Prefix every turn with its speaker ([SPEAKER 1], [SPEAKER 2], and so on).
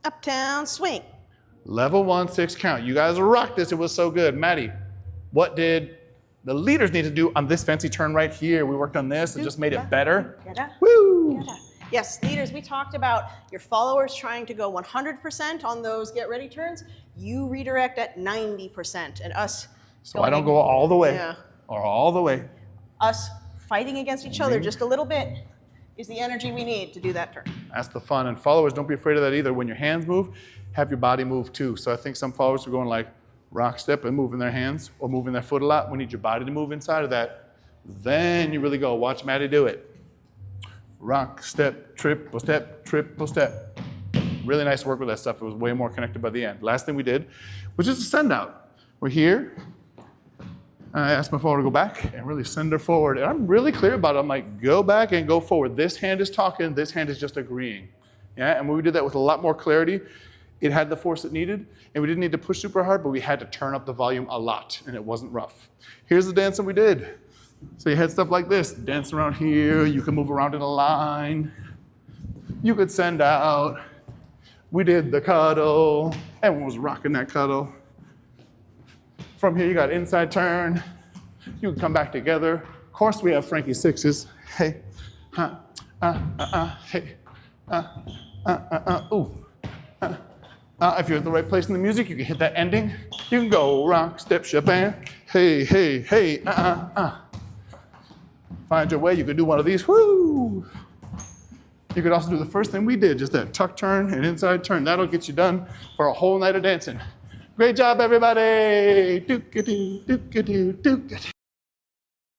[SPEAKER 1] Uptown Swing.
[SPEAKER 2] Level 1, 6 count. You guys rocked this. It was so good. Maddie, what did the leaders need to do on this fancy turn right here? We worked on this and just made it better. Woo!
[SPEAKER 1] Yes, leaders, we talked about your followers trying to go 100% on those get ready turns. You redirect at 90% and us.
[SPEAKER 2] So I don't go all the way.
[SPEAKER 1] Yeah.
[SPEAKER 2] Or all the way.
[SPEAKER 1] Us fighting against each other just a little bit is the energy we need to do that turn.
[SPEAKER 2] That's the fun. And followers, don't be afraid of that either. When your hands move, have your body move too. So I think some followers are going like rock step and moving their hands or moving their foot a lot. We need your body to move inside of that. Then you really go. Watch Maddie do it. Rock, step, triple step, triple step. Really nice work with that stuff. It was way more connected by the end. Last thing we did was just a send out. We're here. I asked my follower to go back and really send her forward. And I'm really clear about it. I'm like, go back and go forward. This hand is talking. This hand is just agreeing. Yeah. And when we did that with a lot more clarity, it had the force it needed. And we didn't need to push super hard, but we had to turn up the volume a lot. And it wasn't rough. Here's the dance that we did. So you had stuff like this. Dance around here. You can move around in a line. You could send out. We did the cuddle. Everyone was rocking that cuddle. From here, you got inside turn. You can come back together. Of course, we have Frankie sixes. Hey, hey, ooh. If you're at the right place in the music, you can hit that ending. You can go rock, step, shabam. Hey, hey, hey, Find your way. You could do one of these. Woo! You could also do the first thing we did, just that tuck turn and inside turn. That'll get you done for a whole night of dancing. Great job, everybody. Dook-a-doo, dook-a-doo, dook-a-doo.